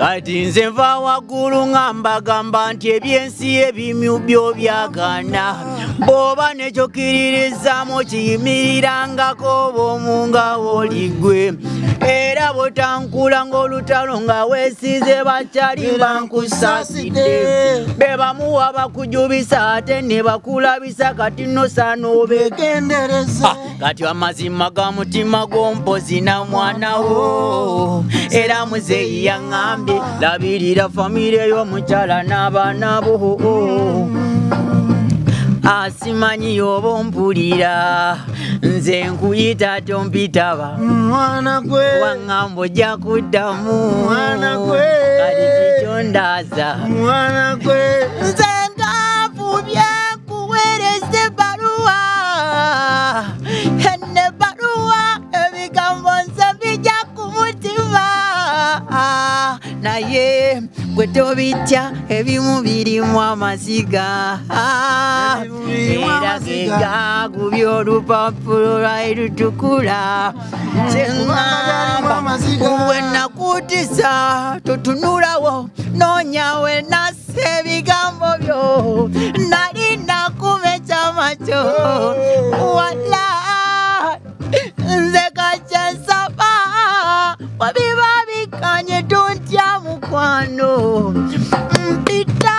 kati nze nva waggulu ngamba gamba nti ebyensi ebimyu byo byagana bw'oba nekyokiririzaamu okiyimirirangako bw'omunga woligwe era bw'otankula ng'olutalo nga weesize bakyali bankusaasidde be bamuwa bakujubisa ate ne bakulabisa kati nno saana obegendereza kati amazima ga mutima gw'ompozi na mwana wo era muzeeyi yaŋŋambye labirira famire y'omukyala n'abaana bo asimanyi oba ompulira nze nkuyita tompitaba mwana gwe waŋŋamba ojja kuddamu mwana gwe kati kikyo ndaaza mwana gwe nze nkaafubye kuweereza ebbaluwa enne ebbaluwa ebigambo nze bijja ku mutima naye gwe tobitya ebimu birimu amaziga era gegagubya olupappulo lwali lutukula kyeŋŋamba we nakutisa totunulawo noonyawe nassa ebigambo byo nali nakuba ekyamacyo wala nze kakyensaba wabiba bikanye tontya mukwano mpita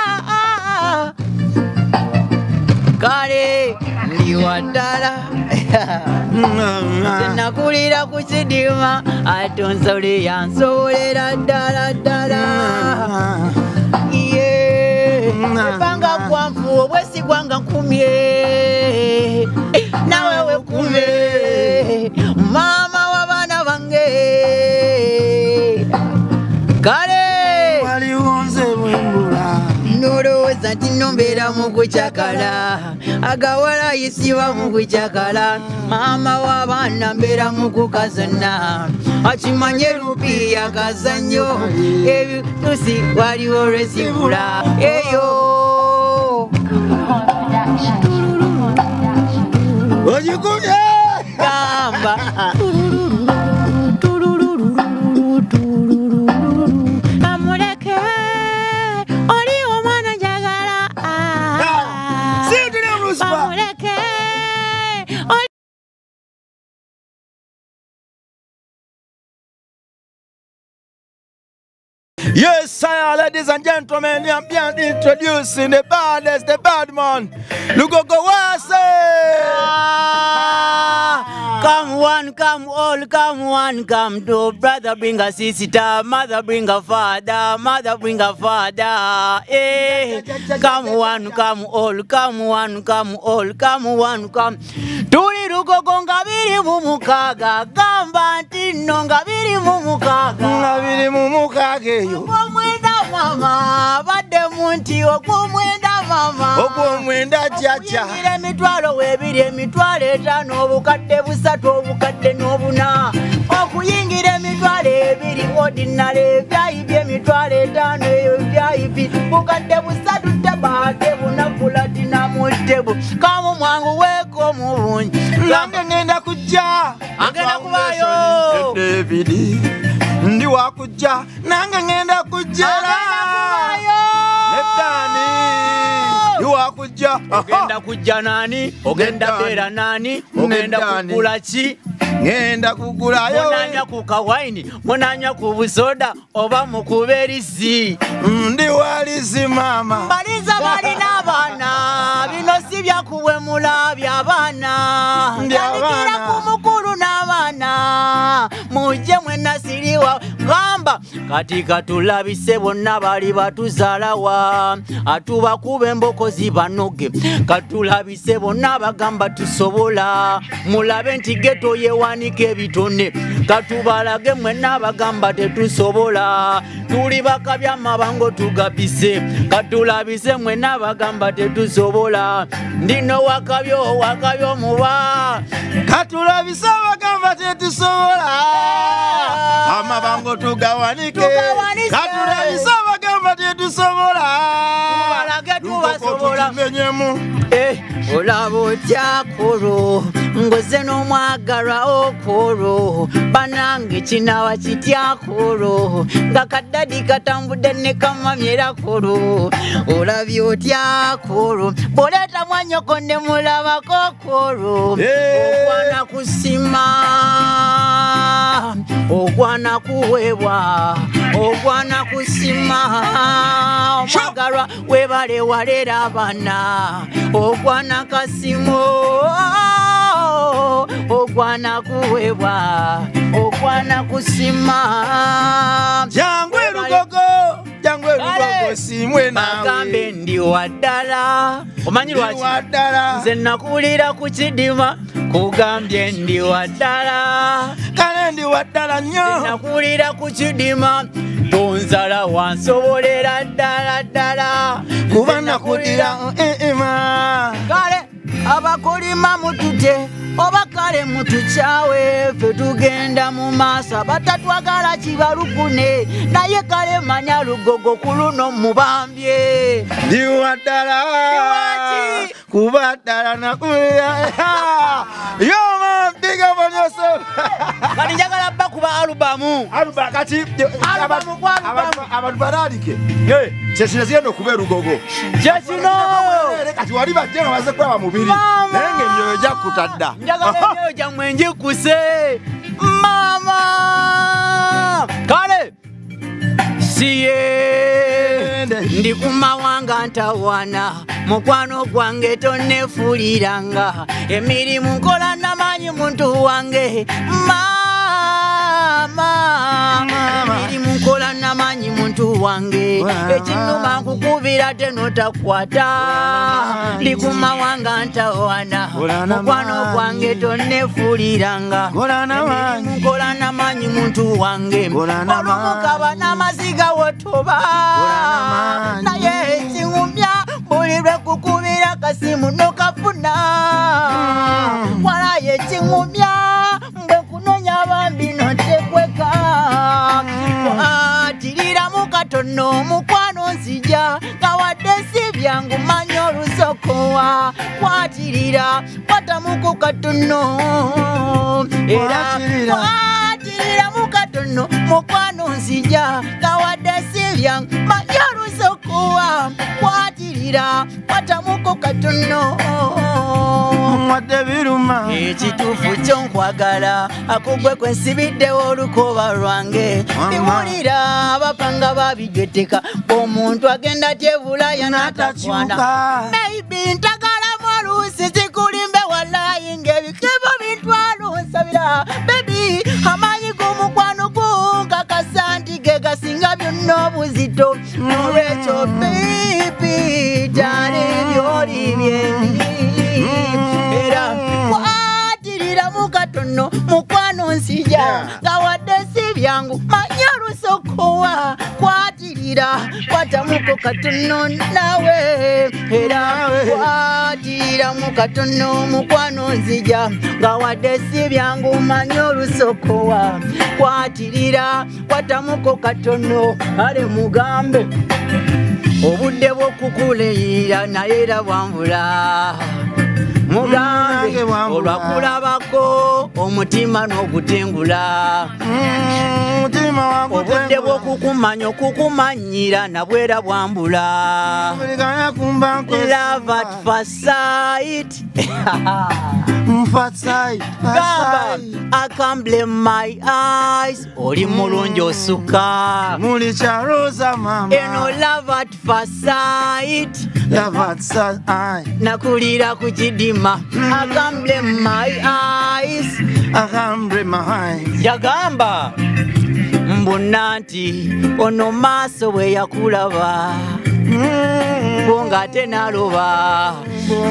kale ndiwadala nakulira ku kidima ate onsole yansobolera ddala ddala ebanga kwanfu obwesigwanga nkumye nawe wekumye mama w'abaana bange kale waliwonze bwembula nolowooza nti nno mbeera mu kukyakala agawala yisiba mu kukyakala maama w'abaana mbeera mu kukazana akimanye lupiya kazanyo ebitusi waliwo lwesibula eyo ogikubye gamba amuleke oli omwana njagala amuleke Yes, sire, ladies and gentlemen, I'm being introducing the baddest, the bad man. Lugogo Wase! Come one, come all, come one, come two. Brother bring a sister, mother bring a father, mother bring a father. Eh, come one, come all, come one, come all, come one, come. Tuli lugogo nga biri mumukaga, gamba nti nno nga biri mumukaga. Nga biri mumukaga eyo. Ogw'omwenda mama, badde munti ogw'omwenda mama. Ogw'omwenda jaja. Okuyingira emitwalo weebiri, emitwalo etaano, obukadde busatu, obukadde n'obuna. Okuyingira emitwalo ebiri, ordinary ebyayibi emitwalo etaano eyo ebyayibi. Bukadde busatu tebaate bunakula tinamu tebo. Kamu mwangu weeko mu bungi. Nange ngenda kujja. Agenda kubaayo. David. Ndi wakujja. Nange ngenda kujja. Agenda kubaayo. Nebdani. Ndi wakujja. Ogenda kujja nani? Ogenda beera nani? Ogenda kugula ki? Ngenda kugulayo. Munanya ku kawaini, munanya ku busoda, oba mukuba erisi. Ndi walizi mama. Baliza balina abaana, bino si byakuwemula by'abaana. Ndikira ku mukulu n'abaana, mujje mwenna siriwa. Gamba kati katulabise bonna bali batuzaalawa, atubakuba embokozi banoge. Katulabise bonna bagamba tusobola, mulabe nti geto yewanika ebitone. Katubalage mwenna bagamba tetusobola, tuli bakabya amabango tugabise. Katulabise mwenna bagamba tetusobola, ndino wakabyo wakabyo muba. Katulabise bagamba tetusobola, amabango tugawanike. Katulabise bagamba tetusobola, tubalage tubasobola. osobola olaba otya kolo ngoze n'omwagalwa okolo banange kinawa kitya kolo nga kaddadi katambudde ne kamamyera kolo olabye otya kolo bw'oleeta mwanyoko ne mulabako kolo okwana kusima okwana kuweebwa okwana kusima omwagalwa webale walera abaana okwana kasimo okwana kuweebwa okwana kusima jangwe lugogo simwe nawe bagambe ndi waddala omanyi lwaki nze nakulira ku kidima kugambye ndi waddala kale ndi waddala nnyo nakulira ku kidima tonzala wansobolera ddala kuba nakudira kale abakulima mutute oba kale mutukyawe ffe tugenda mu maaso abatatwagala kibalukune naye kale manya lugogo ku luno mubambye ndi waddala kuba ddala nakulira yo man big up on yourself kati njagala bba kuba alubamu kati abantu balaalike kyekino zigenda okuba erugogo kyekino kati wali bajje nga baze kulaba mubiri naye ng'emyoyo gyakuta dda njagala emyoyo gyammwe njikuse mama kale siye ndi ku mawanga ntawana mukwano gwange tonnefuuliranga emirimu nkola namanyi muntu wange emirimu nkola namanyi muntu wange ekinuma nkukubira tenotakwata ndi ku mawanga ntawana mukwano gwange tonnefuuliranga emirimu nkola namanyi muntu wange olumukaba n'amaziga wotoba naye ekiŋumya buli lwe kukubira kasimu nokafuna walaye ekiŋumya mbwe kunonya bambi notekweka atirira mukatono mukwano nzija kawadde si byangu manya olusokowa kwatirira kwatamuku katono era kwatirira mukatono mukwano nzija kawadde si byangu manya olusokowa kwatirira kwatamuku katono ekituufu kyo nkwagala akugwe kwensibiddewo olukoba lwange biwulira abapanga babijweteka omuntu agenda tyebulaya n'atakwana maybe ntagalamu oluusi zikulimbe walayi ng'ebikebo bintwala nsabira bebi amaanyi g'omukwano gunkakasa nti ge gasinga byonna obuzito olwekyo bibi tali byoli byebi era kwatirira mukatono mukwano nsija gawadde si byangu manya lusokowa kwatirira kwatamuko katono nawe era kwatirira mukatono mukwano nzija gawadde si byangu manya olusokowa kwatirira kwatamuko katono ale mugambe obudde bw'okukuleyira naye era bwambula mugange olwakulabako omutima n'ogutengula obudde bw'okukumanya okukumanyira nabwera bwambula love at first sight gamba I can't blame my eyes oli mulungi osukka eno love at first sight nakulira ku kidima I can't blame my eyes yagamba mbona nti ono maaso bwe yakulaba bonga ate naloba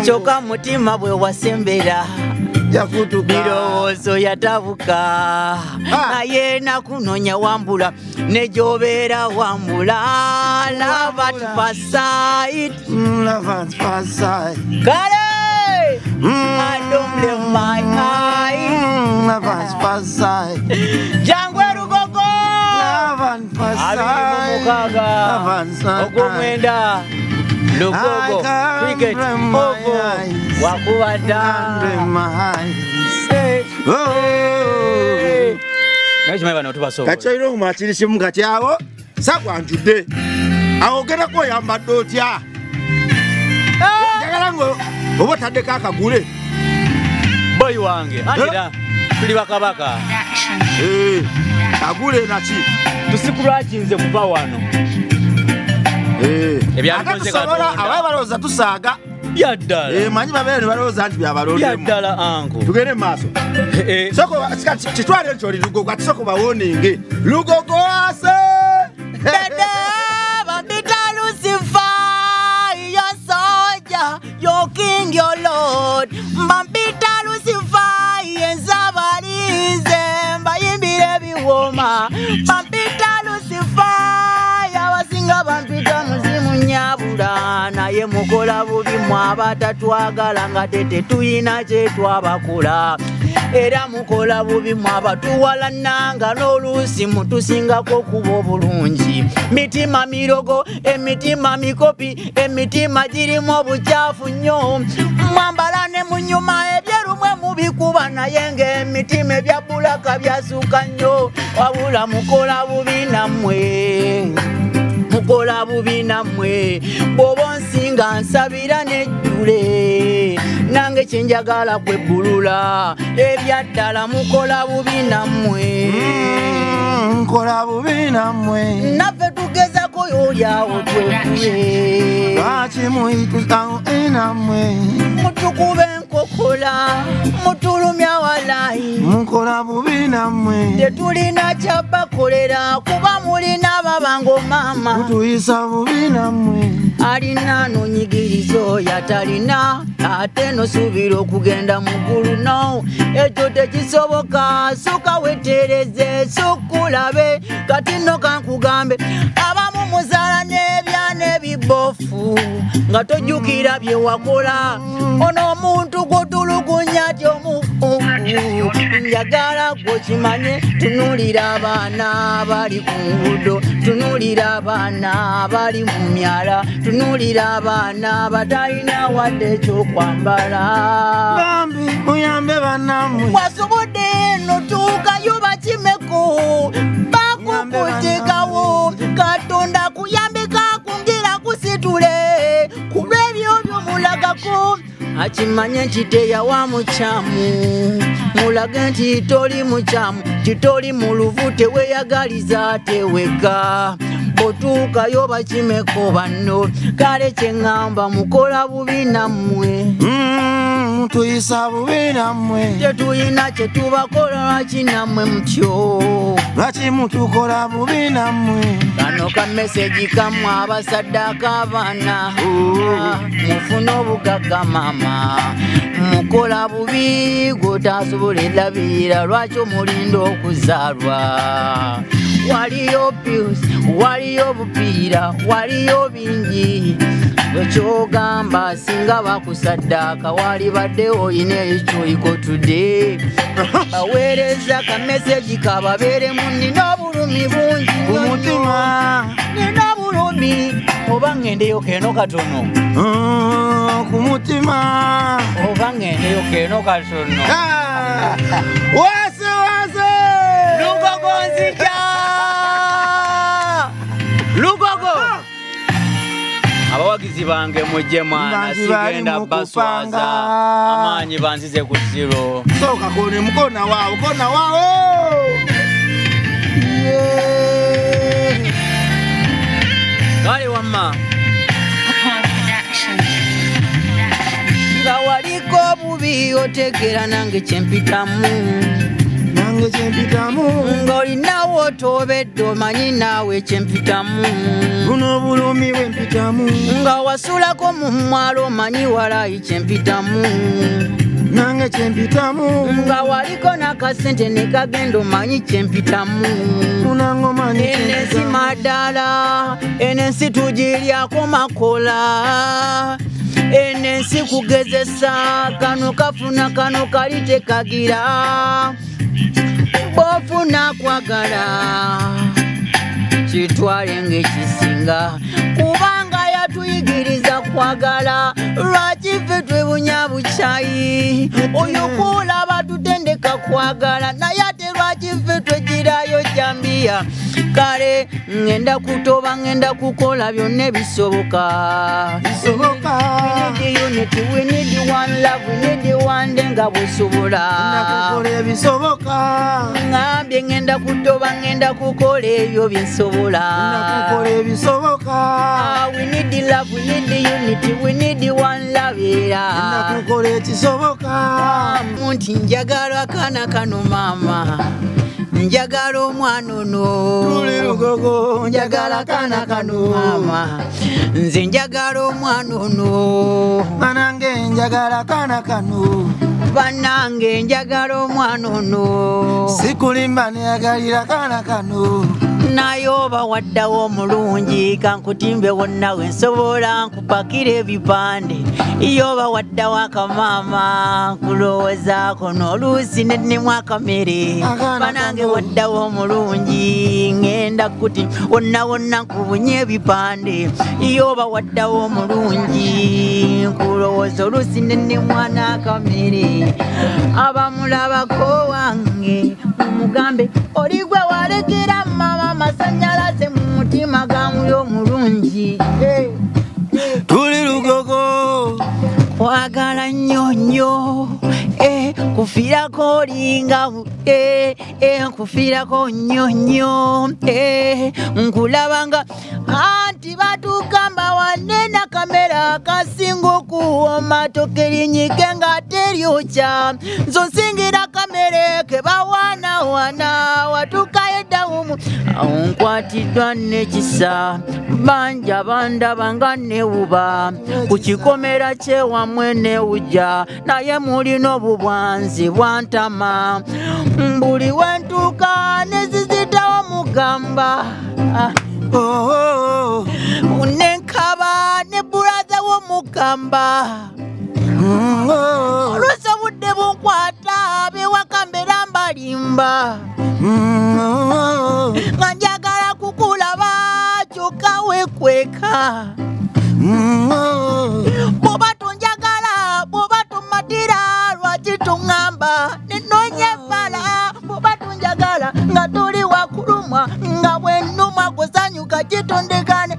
kyokka mutima bwe wasembera birowoozo yatabuka naye nakunonya wambula ne gy'obeera wambula love at first sight kale I don't blame my eyes love at first sight jangwe lugogo abiri mu mukaaga ogw'omwenda Lugogo, cricket, ovo, wakubata. Kachairo machirisi mukati awo sakwanjude awogera ko yambadde otya njagala ngo oba taddeko akagule boy wange andira tuli bakabaka agule naki tusikulwakinze kuva wano ebyalikonze katonda ababaloza tusaaga byaddala manyi babeere balowooza nti byabalondemu byaddala anko tugende mu maaso soko kitwale nti oli Lugogo ati soko bawoninge Lugogo ase dede bambita Lucifer your soldier your king your lord bambita Lucifer yenzabalize mbayimbire ebiwoma bambita Lucifer yabasinga bambita muzimu nyabula naye mukola bubi mwabatatwagala nga tete tuyina kye twabakola era mukola bubi mwabatuwalananga n'oluusi mutusingako kuba obulungi mitima mirogo emitima mikopi emitima girimu obukyafu nnyo mwambala ne munyuma ebyerumwe mubikuba naye ng'emitima ebya bulaka byasuuka nnyo wabula mukola bubi nammwe mukola bubi nammwe bw'oba nsinga nsabira nejjule nange kyenjagala kwebbulula ebyaddala mukola bubi nammwe nkola bubi nammwe naffe tugezako y'olyawo twekube lwaki muyitusawo nammwe mutukube enkokola mutulumya walayi mukola bubi nammwe tetulina kyabakolera kuba mulina babango maama mutuyisa bubi nammwe alina nonyigirizo yatalina ate nosuubira okugenda mu ggulu no ekyo tekisoboka suka wetereze sukulabe kati nno kankugambe abamu muzaala n'ebyana ebibofu nga tojjukira bye wakola ono omuntu gw'otulugunya ti omukuku njagala gw'okimanye tunuulira abaana bali ku nguudo tunuulira abaana bali mu myala tunuulira abaana batalina wadde ekyokwambala bambi muyambe bannamwe wasobodde eno tuukayo bakimeko bakukutekawo katonda kuyambe kakungira kusitule kulw'ebyo byomulagako akimanye nti teyawa mukyamu mulage nti toli mukyamu titoli mu luvu teweyagaliza teweka botuukayo bakimeko banno kale kyeŋŋamba mukola bubi nammwe mutuyisa bubi nammwe tetuyina kye tubakola lwaki nammwe mutyo lwaki mutukola bubi nammwe kano ka meseji kammwe abasaddaka abaana mufune obugagga maama mukola bubi gwotasobola erabirira lwaki omulinda okuzaalwa waliyo piusi waliyo bupiira waliyo bingi ekyogamba singa bakusaddaka wali badde oyina ekyoyiko tudde baweereza ka meseji kababeeremu nina obulumi bungi ku mutima nina obulumi oba ŋŋendeyo keeno katono ku mutima oba ŋŋendeyo keeno katono wase wase Lugogo nzija Lugogo abawagizi bange mujje mwana sigenda baswaza amaanyi banzize ku zero soka kone mukona wao kona wao kale wamma nga waliko bubi otegera nange kyempitamu nange kyempitamu ng'olinawo otobedde omanyi naawe kyempitamu buno bulumi bwempitamu nga wasulako mu mwalo omanyi walayi kyempitamu nange kyempitamu nga waliko n'akasente ne kagenda omanyi kyempitamu enensi madala enensi tugiryako makola enensi kugezesa kano kafuna kano kali tekagira bofuna kwagala kitwale ng'ekisinga kubanga yatuyigiriza kwagala lwaki ffe twebunya buchayi oyo kulaba tutendeka kwagala naye ate lwaki ffe twegirayo jambiya kale ngenda kutoba ngenda kukola byonna ebisoboka we need unity we need one love we need one day nga busobola ngambye ngenda kutoba ngenda kukola ebyo byensobola we need love we need unity we need one love era nti njagala kana kano mama njagala omwana ono tuli lugogo njagala kana kano mama nze njagala omwana ono banange njagala kana kano banange njagala omwana ono sikulimba neyagalira kana kano naye oba waddawo omulungi kankutimbe wonna we nsobola nkupakira ebipande yoba waddawo akamaama nkulowoozaako n'oluusi nennemu akamere banange waddawo omulungi ngenda kuti wonna wonna nkubunye ebipande yoba waddawo omulungi nkulowooza oluusi nennemu n'akamere abamulabako wange mugambe oli gwe walekera mama masanyalaze mu mutima gamu omulungi tuli lugogo kwagala nnyo nnyo kufiirako olinga nkufiirako nnyo nnyo nkulabanga anti batugamba wanena kamera kasinga okuwoma tokerinyike nga teryokya nzo nsingira kamere ke bawaanawaana watukayo ddawumu awo nkwatiddwa nekisa banja bandaba nga newuba ku kikomera kyewamwe newujja naye mulina obubwanzi bwantama buli wentuuka nezizitawo mugamba nenkaba ne bulaza w'omugamba oluusi obudde bunkwata bewaka mbeera mbalimba nga njagala kukulaba kyokka wekweka bw'oba tonjagala bw'oba tomatira lwaki toŋŋamba nenoonya ebbala bw'oba tonjagala nga toli wakulumwa nga bwennumwa gusanyuka kitondekane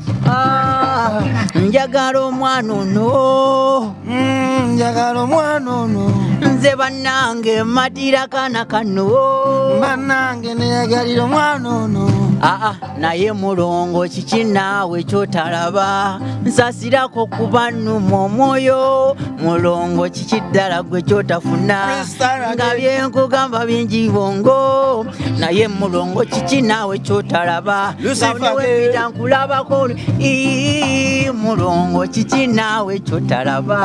njagala omwana ono njagala omwana ono nze bannange matira kana kano bannange neyagalira omwana ono naye mulongo kiki naawe kyotalaba nsasirako kuba nnuma omwoyo mulongo kiki ddala gwe kyotafuna nga byenkugamba bingi bongo naye mulongo kiki naawe kyotalaba ngawewepita nkulabako mulongo kiki naawe kyotalaba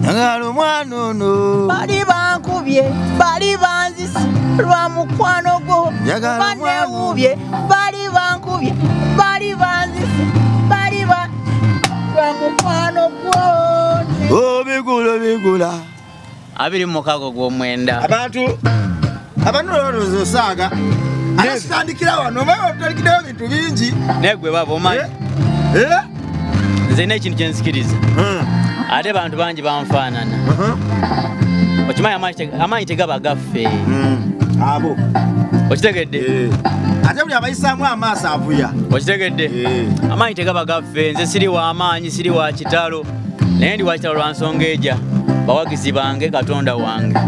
njagala omwana ono bali bankubye bali banzisi lwa mukwano gwo banewubye bali bankubye bali banzisi bali lwa mukwano gwo bigula 26 gw'omwenda abantu olowooza osaaga ate kitandikira wano oba otandikirayo bintu bingi negwe baba omanyi nze n'ekintu kyensikiriza ate bantu bangi banfaanana okimanyi amaanyi tegaba gaffe abo okitegedde ate buli abayisaamu amaaso avuya okitegedde amaanyi tegaba gaffe nze siri wa amaanyi siri wa kitalo naye ndi wa kitalo lwa nsonga eja bawagizi bange katonda wange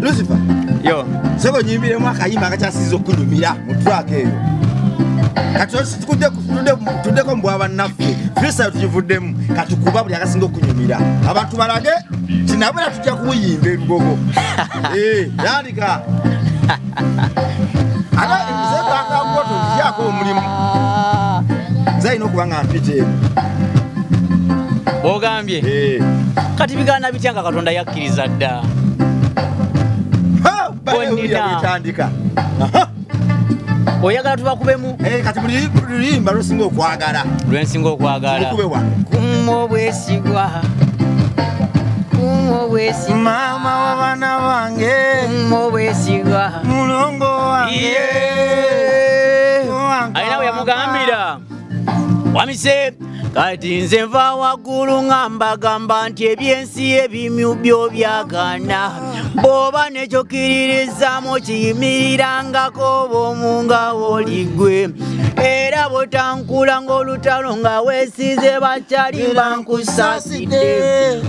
Lucifer yo sebo nyimbiremu akayimba akakyasiza okunyumira mu track eyo kati tuddeko mu bwabannaffe freestyle tukivuddemu katukuba buli akasinga okunyumira abantu balage tinabera tujja kuwuyimba ebigogo yandika ate zebakamboto ntikyako omulimu zalina okuba nga mpita eno ogambye kati bigaana bitya nga katonda yakkiriza dda bitandika oyagala tubakubemu kati buli lulimba lwensinga okwagala lwensinga okwagala kumobwesigwa mama w'abaana bange kumobwesigwa mulongo wange alina we yamugambira wamise kati nze nva waggulu ngamba nti ebyensi ebimyu byo byagana bw'oba nekyokiririzaamu kiyimirirangako bw'omu nga woligwe era bw'otankula ng'olutalo nga weesize bakyali bankusaasidde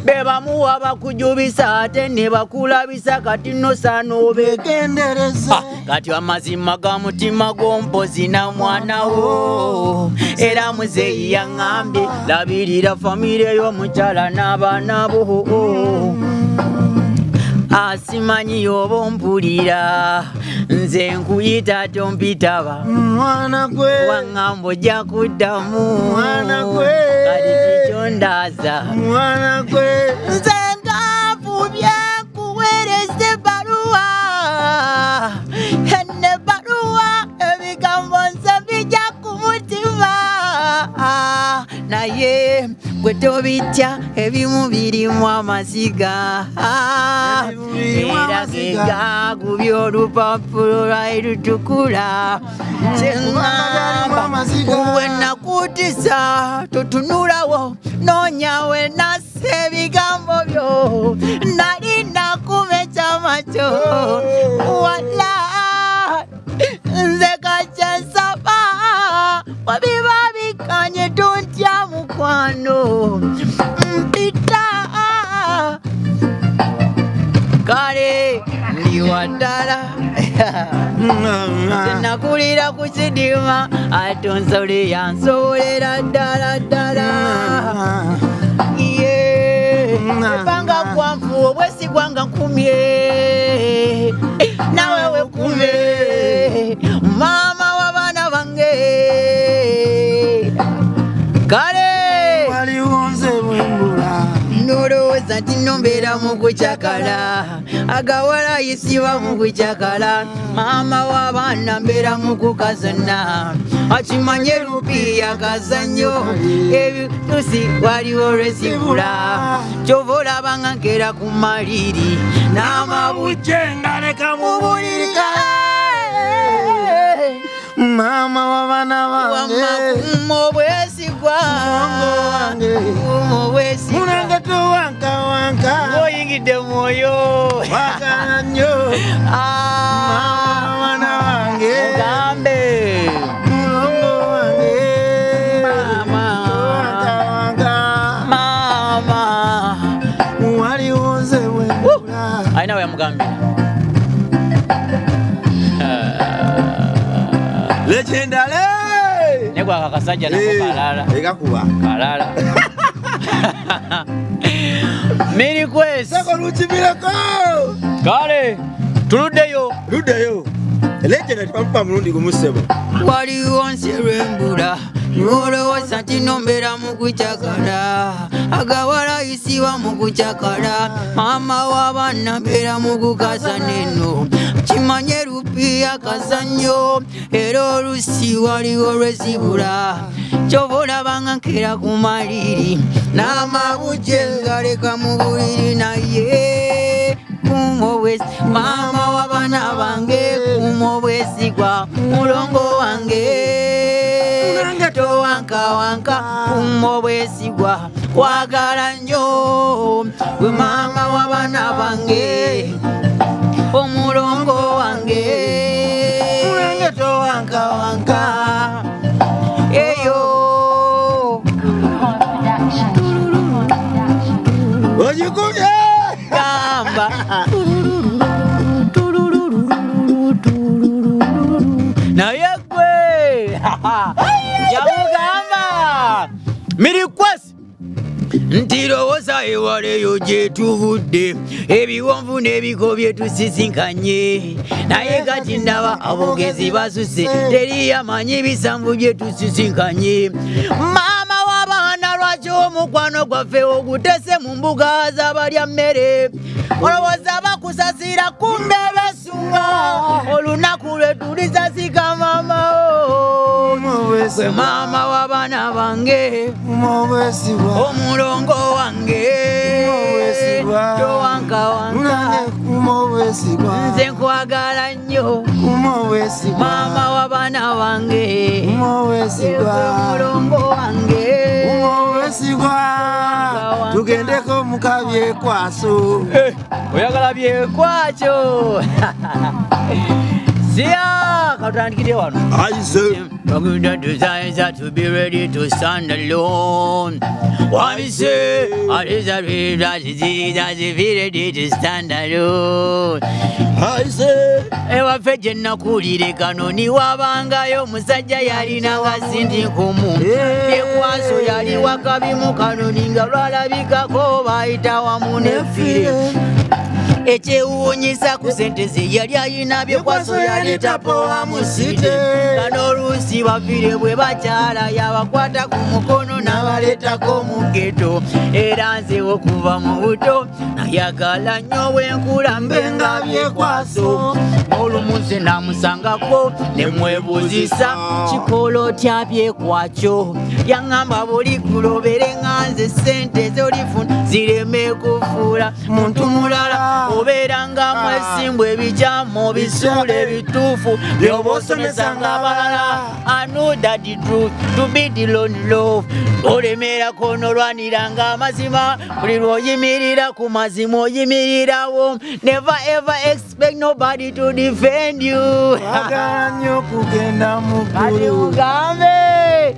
be bamuwa bakujubisa ate ne bakulabisa kati nno saana obegendereza kati amazima ga mutima gw'ompozi na mwana wo era muzeeyi yaŋŋambye labirira famire y'omukyala n'abaana bo asimanyi oba ompulira nze nkuyita tompitaba mwana gwe waŋŋamba ojja kuddamu mwana gwe kati kikyo ndaaza mwana gwe nze ngafubye kuweereza ebbaluwa enne ebbaluwa ebigambo nze bijja ku mutima naye gwe tobitya ebimu birimu amaziga era gegagubya olupappulo lwali lutukula kyeŋŋamba bwe nakutisa totunulawo noonyawe nassa ebigambo byo nali nakuma ekyama kyo wala nze kakyensaba wabiba bikanye tontya mukwano mpita kale ndiwaddala nakulira ku kidima ate onsole yansobolera ddala ebanga kwanfu obwesigwanga nkumye nawe wekume mama w'abaana bange kale waliwonze bwembula nolowooza nti nno mbeera mu kukyakala agawala yisiba mu kukyakala maama w'abaana mbeera mu kukazana akimanye lupiya kazanyo ebitusi waliwo lwesibula kyova olabanga nkera ku maliri n'amabujje ngaleka mu buliri mama w'abaana bange wamakuma obwesigwa munange towankawanka ng'oyingidde mwoyo wagala nnyo mama w'abaana bange mugambe mulongo wange towankawanka mama waliwonze bwembula alina we yamugambira legendale negwaka akasajja nako kalala egakuba kalala mirikwesi sako lukibireko kale tuluddeyo luddeyo legenda tipamupa mulundi gumusebo waliwo nsi lwembula nolowooza nti nombeera mu kukyakala agawala yisiwa mu kukyakala maama w'abaana mbeera mu kukazana eno kimanye lupiya kazanyo era olusi waliwo lwezibula kyova olabanga nkera ku maliri n'amabujje ngaleka mu buliri naye maama w'abaana bange kuma obwesigwa mulongo wange towankawanka kuma obwesigwa kwagala nnyo gwe maama w'abaana bange omulongo wange mulange towankawanka eyo ogikubye gamba naye gwe yamugamba mirikwesi nti lowooza ewala eyo gye tuvudde ebiwonvu n'ebiko bye tusisinkanye naye kati ndaba abogezi basuse teri yamanyi bisanvu bye tusisinkanye maama w'abaana lwaki omukwano gwaffe ogutese mu mbuga z'abalya mmere olowooza bakusasira kumbe besunga olunaku lwe tulisasika maama gwe maama w'abaana bange omulongo wange towankawanka nze nkwagala nnyo maama w'abaana bange omulongo wange Nzijako mukabye kwaso. Oyagala byekwacho. Siya katandikire wano. I say. The desires are to be ready to stand alone. What we say, what is a ready to stand alone. I say, Ewa feje nakulire kanoni wabangayo musajja yalina ngasindi kumu. Byekwaso yali wakabi mu kanoni nga lwalabikako bayita wamu nefire. Ekyewuunyisa ku ssente ze yali ayina byekwaso yaleetapo wamusite. N'oluusi baviire bwe bakyala yabakwata ku mukono n'abaleetako mu ghetto. Era nze okuva mu buto nayagala nnyo bwenkula mbe nga byekwaso. Olumu nze namusangako ne mwebuuzisa kikola otya byekwacho. Yaŋŋamba buli kulobere nga nze ssente z'olifuna zireme kufuula muntu mulala. Obeera nga mwesimbwa ebijambo bisuula ebituufu by'oba osomesanga abalala. I know that the truth to be the lonely love. Olemerako n'olwaniranga amazima buli lw'oyimirira ku mazima oyimirirawo. Never ever expect nobody to defend you. Agala nnyo kugenda mu Kati ggulu. mugambe.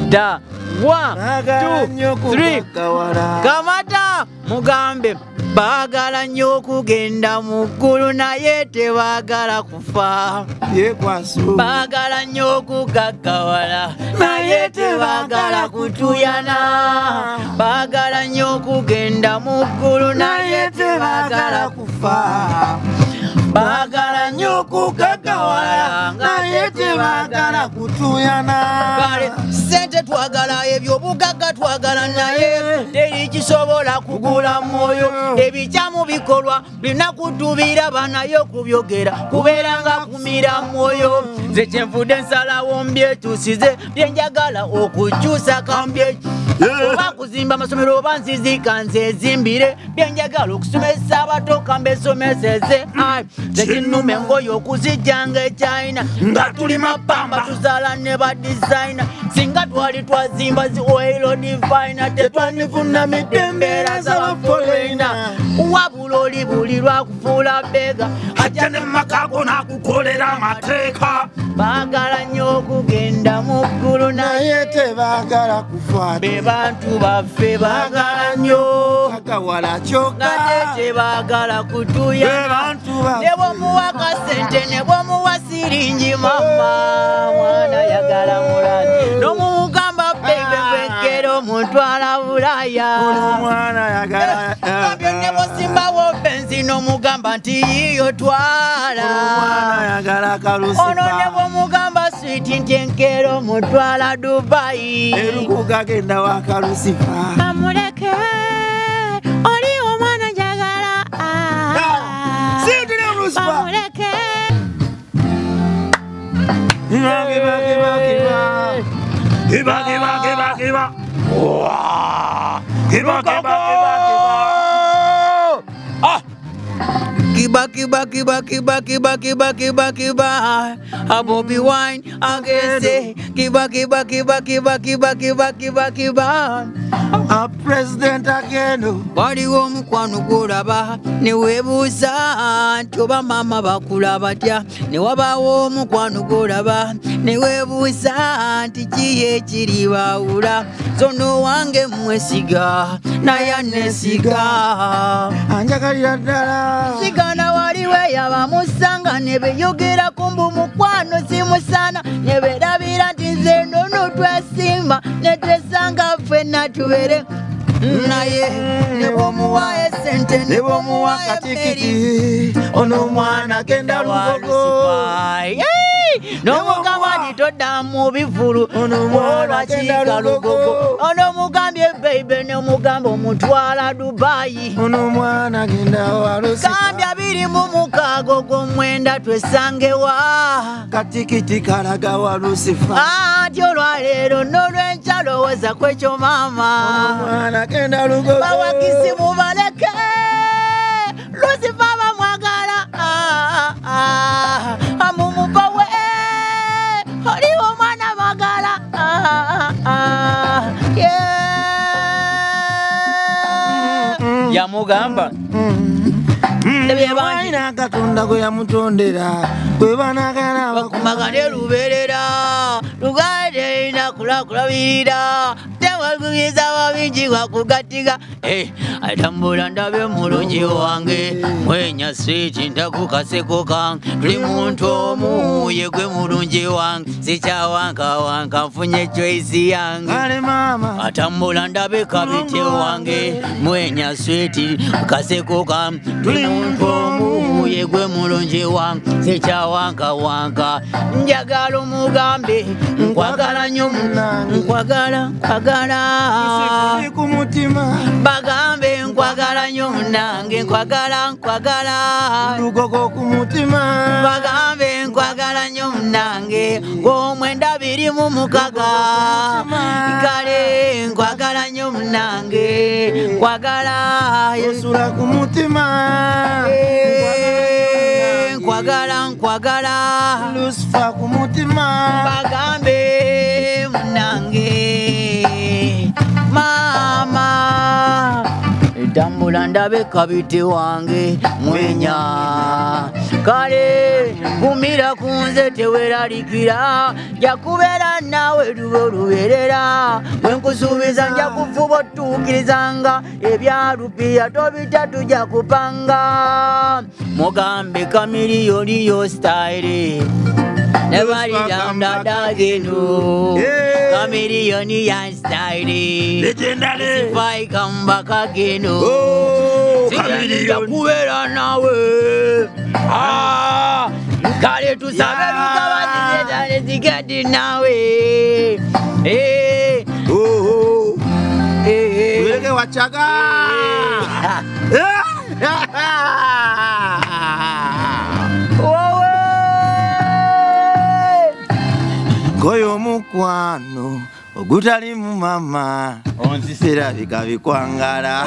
Da. 1, Agala nnyo 2, 3. kugakawala. Kamata mugambe. Baagala nnyo okugenda mu ggulu naye tebaagala kufa. Byekwaso. Baagala nnyo okugaggawala naye tebaagala kutuyana. Baagala nnyo okugenda mu ggulu naye tebaagala kufa. Baagala nnyo okugaggawala naye tebaagala kutuyana. Kale ssente twagala, ebyobugagga twagala, naye teri kisobola kugula mwoyo. Ebikyamu bikolwa birina kutubiraba naye okubyogera kubeera nga kumira mwoyo. Nze kyenvudde nsalawo mbyetuusize byenjagala okukyusa kambye. Oba kuzimba amasomero oba nzizika nze ezimbire byenjagala okusomesa abato kambesomeseze. Nze kinnuma engoye okuzijjanga eChina nga tuli mapamba tuzaala ne badizayina. Singa twali twazimba zi oilo divina tetwanifuna mitembeera z'abaforeina. Wabula oli buli lwakufuula bega ajja ne makago n'akukolera amateeka. Baagala nnyo okugenda mu ggulu Naye tebaagala kufa. be bantu baffe baagala nnyo Kagawala kyokka. nga tebaagala Be kutuyana. bantu baffe. Ne bw'omuwa kasente ne bw'omuwa siringi mama mwana yagala mulala. N'omugamba bebe bwekero mutwala Bulaya. Ono mwana yagala. Gambye ne bw'osimbawo benzi n'omugamba nti yiyo twala. Ono mwana yagala kalusifa. Ono ne bw'omugamba switi nti enkero mutwala Dubai. Erukuga genda wa kalusifa. Amuleke oli omwana njagala. Sintire Lucifer. Amuleke. Kiba. Kiba. Kiba. A Bobby Wine ageze. Kiba. A president again. Waliwo omukwano gw'olaba ne weebuuza nti oba maama bakula batya. Ne wabaawo omukwano gw'olaba ne weebuuza nti ki ekiri baawula. Zono wange mwesiga naye anesiga. Anjagalira ddala. Sigana wali weeyaba musanga ne beeyogerako mbu mukwano simusaana. Ne beerabira nti nze nno twesimba ne twesanga ffenna tubeere naye ne bw'omuwa essente ne bw'omuwa katikiti. Ono mwana genda Lugogo. n'omugamba nti todda mu bivulu Ono mwana genda Lugogo. Ono mugambye beibe n'omugamba omutwala Dubai. Ono mwana genda wa Lucifer. Kambya 26 gw'omwenda twesangewa. Katikiti kalaga wa Lucifer. Anti olwaleero n'olwenkya lowooza kwekyo Ono maama. mwana genda Lugogo. Bawakisi mubaleke Lucifer bamwagala. Mumubawe oliwo omwana mwagala. yamugamba Baina katonda kwe yamutondera kwe banagala bakumagane luberera lugade ina kulakulabirira tewagwiza babinji wakugatiga atambula ndabe mulungi wange mwenya switi ndakukaseko kange tuli muntu omu yegwe mulungi wange sikyawankawanka nfunye choice yange ale mama atambula ndabe kabite wange mwenya switi kaseko kange tuli muntu omu yegwe mulungi wange sikyawankawanka njagala omugambe nkwagala nnyo nkwagala ku mutima bagambe nkwagala nnyo munange nkwagala lugogo ku mutima bagambe nkwagala nnyo munange omwenda 26 kale nkwagala nnyo munange nkwagala yesula ku mutima nkwagala Lucifer ku mutima bagambe munange mama tambula ndabe kabite wange mwenya kale kumira kunze teweralikira jakubera nawe luberera wenkusubiza nja kufuba otuukirizanga ebyalupiya tobita tuja kupanga mugambe kamiliyoni yo style Never down the geno. Chameleon and style. Legendary. If I come back again, oh, Chameleon. Kuwera nawe. Ah, kale tu sabe lukawa zikadi nawe. Oh, weke wachaga. Koyo mukwano ogutali mu mama onzisira bikabikwangala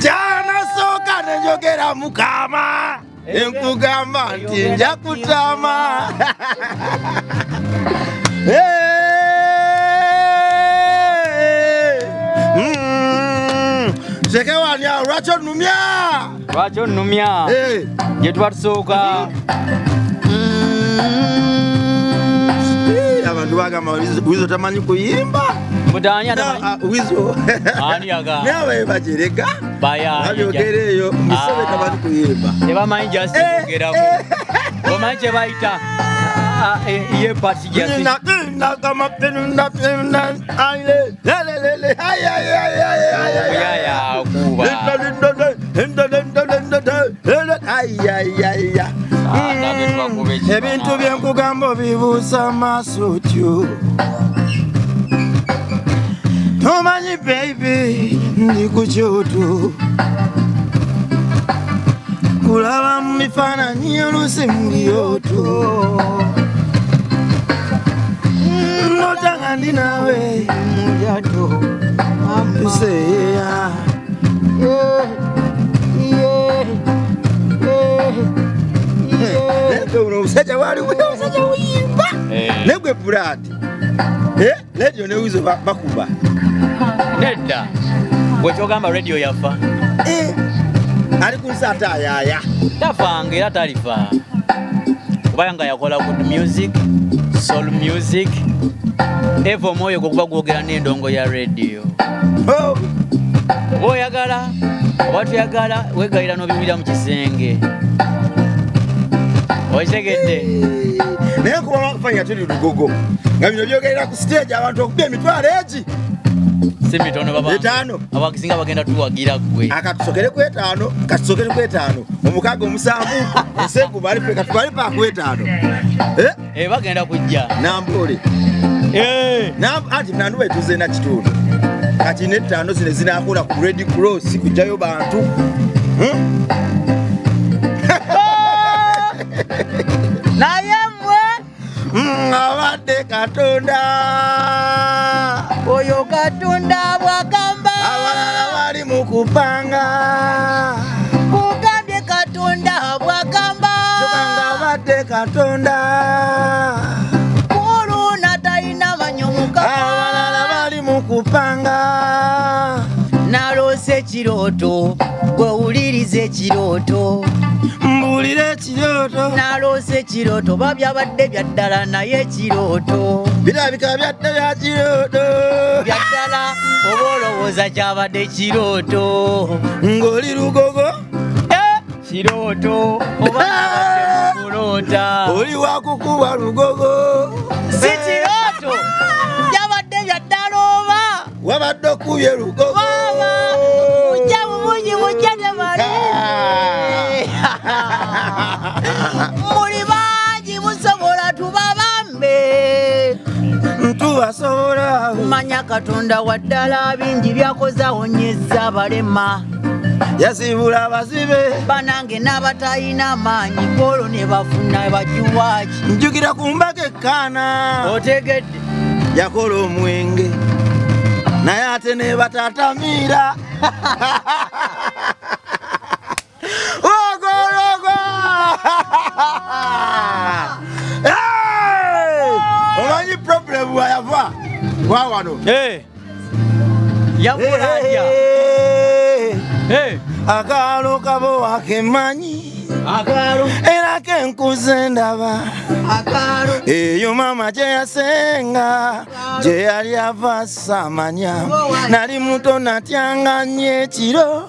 jana soka nenjogera mukama enkugamba nti nja kutama Sekewani Racho numya Yetwatusoka abantu bagamba wizo tamanyi kuyimba mutanya tamanyi wizo ani yaga nawe bajereka baya abyogereyo musobe tamanyi kuyimba tebamanyi just kugerako bamanyi baita iye party just na kama penunda aile lele ya kuba ebintu byenkugamba bibuusa maaso tyo tomanyi baby ndi ku kyoto kulaba mu mifaananyi oluusi mu lyoto notanga ndi nawe mujato tuseya omusajja waliwo omusajja wuyimba negwe pulati radio ne wizo bakuba nedda bwekyogamba radio yafa ali kunsi ate ayaaya tafanga era talifa kubanga yakola good music soul music evo moyo gokuba gwogera n'endongo ya radio oyagala oba tuyagala wegayira n'obiwulira mu kisenge okitegedde naye kuba bakufanya tuli lugogo nga bino byogerera ku stage abantu okuba emitwalo egi si mitono etaano abakisinga bagenda tuwagira gwe akatusokere ku etaano katusokere ku etaano omukaaga omusanvu ensengu katubali paaku etaano bagenda kujja nambole anti nandu betuze na kitundu kati n'ettaano zino zinakola ku Red Cross kujjayo bantu naye mmwe abadde Katonda oyo Katonda bwagamba abalala bali mu kupanga kugambye Katonda bwagamba kyokanga abadde Katonda kuluna talina manyomuka abalala bali mu kupanga ekirooto gwe wulirize ekirooto mbulira ekirooto naloose ekirooto babyabadde byaddala naye ekirooto birabika byadde bya kirooto byaddala oba olowooza kyabadde ekirooto ng'oli lugogo kirooto oba muloota oli wakukuba lugogo si kirooto byabadde byaddala oba wabadde okubye lugogo mujja mubungi mujja temale muli bangi musobola tubabambe tubasobola manya Katonda waddala bingi byakoze awonyezza abalema yasibula abazibe banange n'abatayina maanyi olwo ne bafuna bakiwaaki njukira ku mbaga ekkaana otegedde yakola omwenge naye ate ne batatamira ogologo omanyi problemu wayava wawano yakolatya akaalo kabo wakemanyi era kenkuze ndaba eyo mama gye yasenga gye yali ava samanya nali muto natyanga nnyo ekiro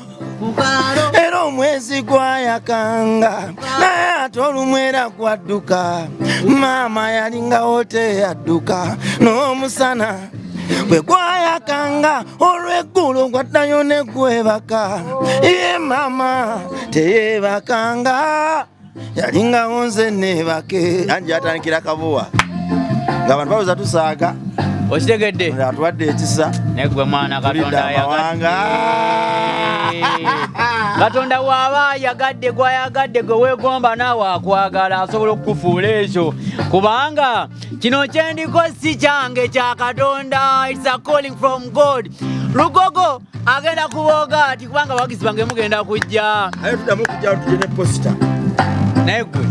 era omwezi gwayakanga naye ate olumwera gwadduka maama yalingawo teyadduka n'omusana bwe gwayakanga olw'eggulu gwaddayo ne gwebaka ye maama teyebakanga yalingawo nze neebake anji atandikira kabuwa ng'abantu bawuza tusaaga okitegedde atuwadde ekisa negwe mwana Katonda ayagadde Katonda waaba yagadde gwayagadde gwe weegomba naawe akwagala asobola okukufuula ekyo kubanga kino kyendiko si kyange kya Katonda it's a calling from God lugogo agenda kubooga ati kubanga abawagizi bange mugenda kujja aye tuddamu okujja tujje ne posita naye gwe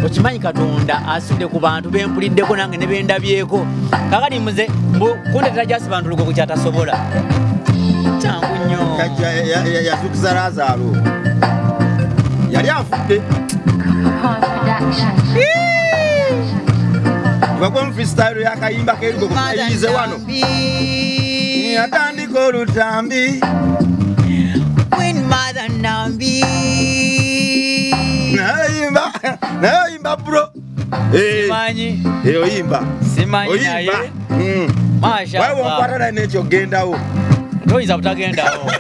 okimanyi Katonda asudde ku bantu bempuliddeko nange ne bendabyeko kakati muze kundetera jasi bantu lugogo kyatasobola kyangu nnyo yazukiza Lazaalo yali afudde ibakwe mu freestyle yakayimba kerugogo kayize wano yatandika olutambi Queen Mother Nambi naye oyimba bro simanyi oyimba simanyi naye wawe wankwata naye nekyo gendawo toyinza butagendawo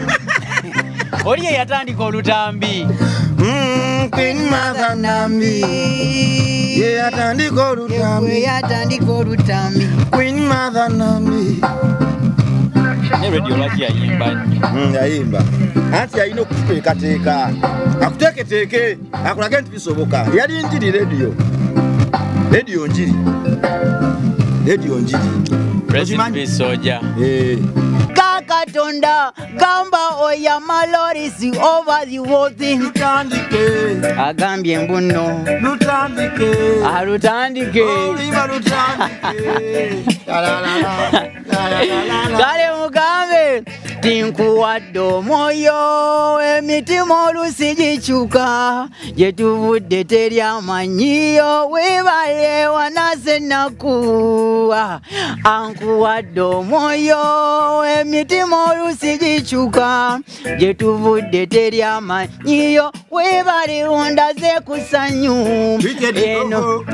oli ye yatandika olutambi Queen Mother Nambi ye yatandika olutambi Queen Mother Nambi ne radio lwaki yayimba yayimba anti yalina okuteekateeka akuteeketeeke akulage nti bisoboka yali njiri radio njiri President Bisoja Katonda gamba oya malorisi over the whole thing agambye mbuno lutandike kale mugambe tinkuwadde omwoyo emitima olusi gikyuka gye tuvudde teri amanyiyo webale wanase ennaku ankuwadde omwoyo emitima olusi gikyuka gye tuvudde teri amanyiyo webale ondaze ku ssanyu eno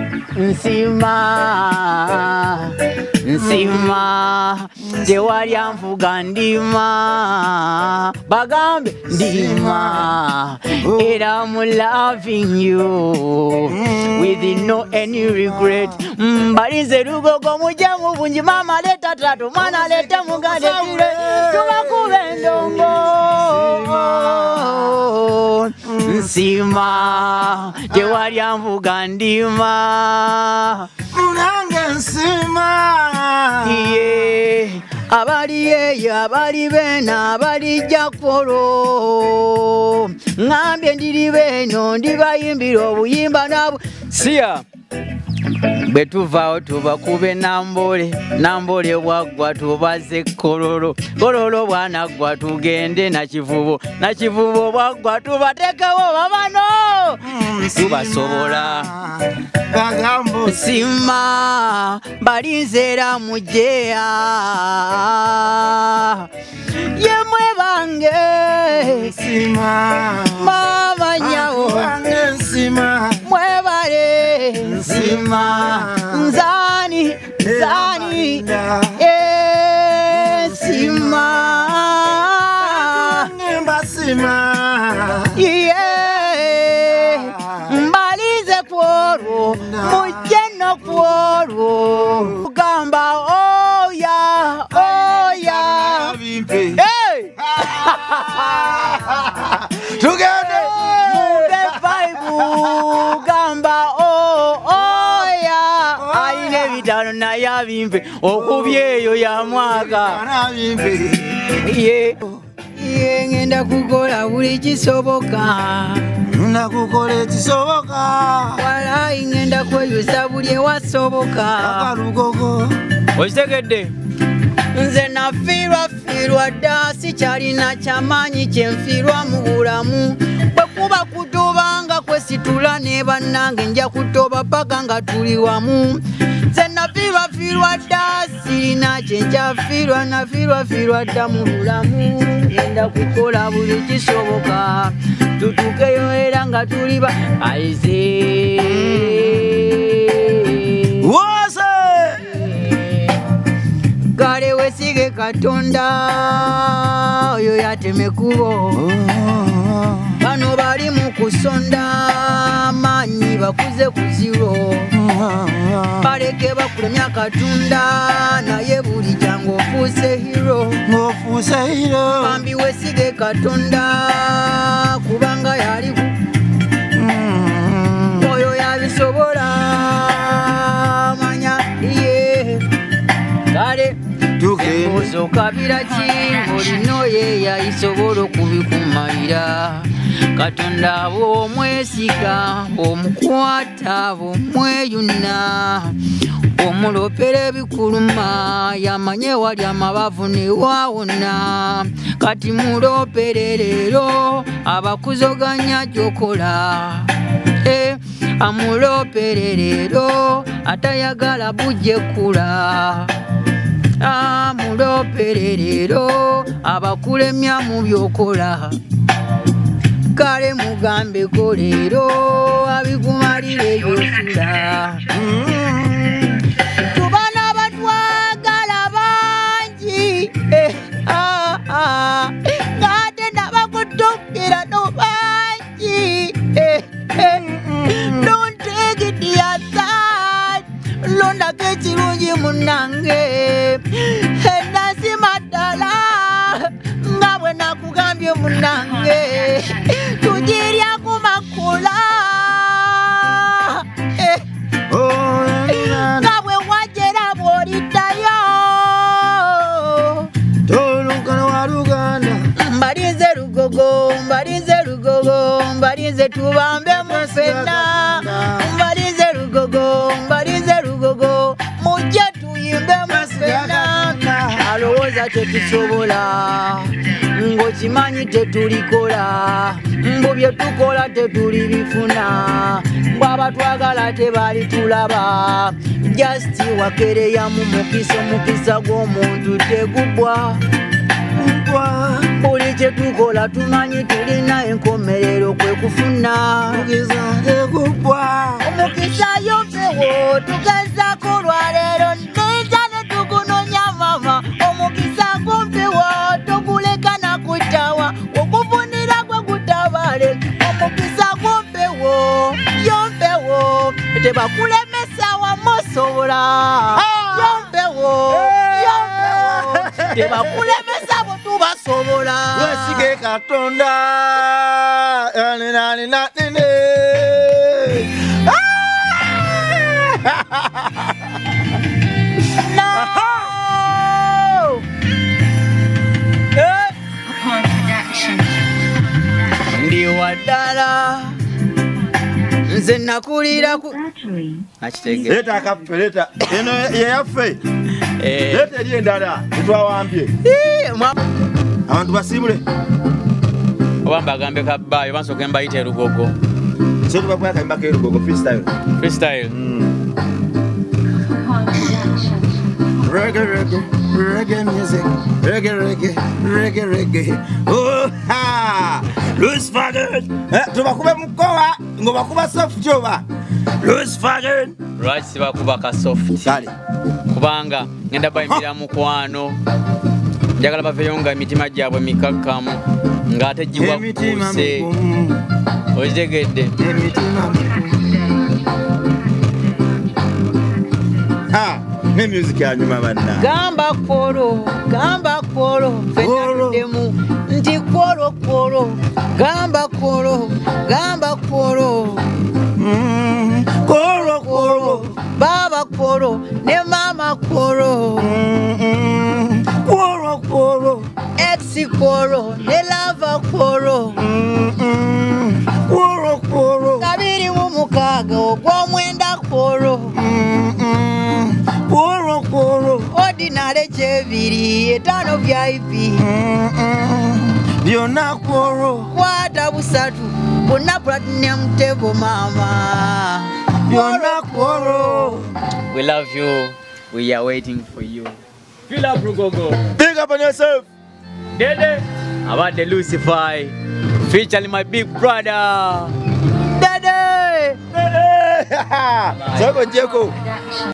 nsima tewali anfuga ndima bagambe ndima era I'm loving you with no any regret mbalize lugogo mujja mu bungi mama leta tatu mwana leta mugande kire tubakube ndongo nsima tewali anfuga ndima munange nsima iye abali yeyo abali bena abali jakpolo ngambye ndiri beno ndibayimbira obuyimba nabo siya Betuvao tubakube nambole bwagwa tubaze kololo bwana gwa tugende na kivubo bwagwa tubatekewo babano tubasobola bagambo sima balinzera mujea yemwe bange sima mama nyao bange sima mwebale sima nzani sima mbalize kworo mujeno kworo gamba oya hey tugende mube vibe gamba oya aine bitano na yabimpe okubyeyo ya mwaka ye ngenda kukola buli kisoboka nakukola ekisoboka wala ngenda kweyusa buli ewasoboka akalugogo okitegedde nze nafiirwa dda sikyalina kyamaanyi kyenfiirwa mu bulamu bwe kuba kutobanga kwesitula ne bannange nja kutoba paka nga tuli wamu nze nafiirwa dda sirina kyenkyafiirwa nafiirwa dda mu bulamu ngenda kukola buli kisoboka tutuukeyo era nga tuli aize kale wesige Katonda oyo yateme kubo bano bali mu kusonda maanyi bakuze ku ziro baleke bakulemya Katonda naye buli jangu ofuuse hero bambi wesige Katonda kubanga yali oyo yabisobola manya ye kale Kabira ki olino ye yayisobola okubikumalira Katonda bw'omwesiga omukwata bw'omweyuna omulopera ebikuluma yamanye wali amabavu ne wawona kati mulopere leero abakuzoganya gyokola amulopere leero atayagala bujjekula amulopere leero abakulemya mu byokola kale mugambeko leero abikumalire byosula tubana batwagala bangi ngate nabakutukkira no bangi don't take it aside londako ekirungi munange enasi maddala nga bwe nakugambye munange tugirya ku makula nga bwe wajera bw'oliddayo tolukana wa Luganda mbalize lugogo mbalize tubambemu ffenna mbalize lugogo mujje tuyimbemu ffenna alowooza tetusobola ng'okimanyi tetulikola mbu bye tukola tetulibifuna bw'abatwagala tebali tulaba just wakereya mu mukisa gw'omuntu tegubwa buli kye tukola tumanyi tulina enkomerero kwe kufuna omukisa yompewo tugezaako olwaleero neza ne tugunonya mama omukisa gumpewo toguleka nakutawa okuvunira gwe gutabale omukisa gumpewo yompewo tebakulemesa wamosobola yompewo tebakulemesa bwe tubasobola wesige Katonda ndi waddala nze nakulira ku Achitege. Leta akaffe leta. Eno ye yaffe. Leta eri endala tutwawambye. Abantu basiibule. Obamba agambe kabbayo bansooka embayita erugogo. So tubakwaya kayimba k'erugogo freestyle. Freestyle. Reggae music, reggae. Oh ha! Loose faggot. Tubakube mukowa, ngo bakuba soft joba. Loose faggot. Right sibakuba ka soft. Kale. Kubanga ngenda bayimbira mukwano. Njagala baveyo nga emitima gyabwe mikakkamu ng'ate giwakuse. Otegedde. Ha! Ne music yanyuma banna. Gamba koro, fenademu, nti koro, gamba koro. Koro, baba koro, ne mama koro. Koro, ex koro, ne lava koro. Koro, kabiri mu mukaga ogw'omwenda koro. Koro, ordinary cheviri, etano VIP. Byonna koro. Kwata busatu, bonna platinum table mama. Byonna koro. We love you. We are waiting for you. Fill up Rugogo. Big up on yourself. Dede. About the Lucifer. Featuring my big brother. Dede. Soko Jeko.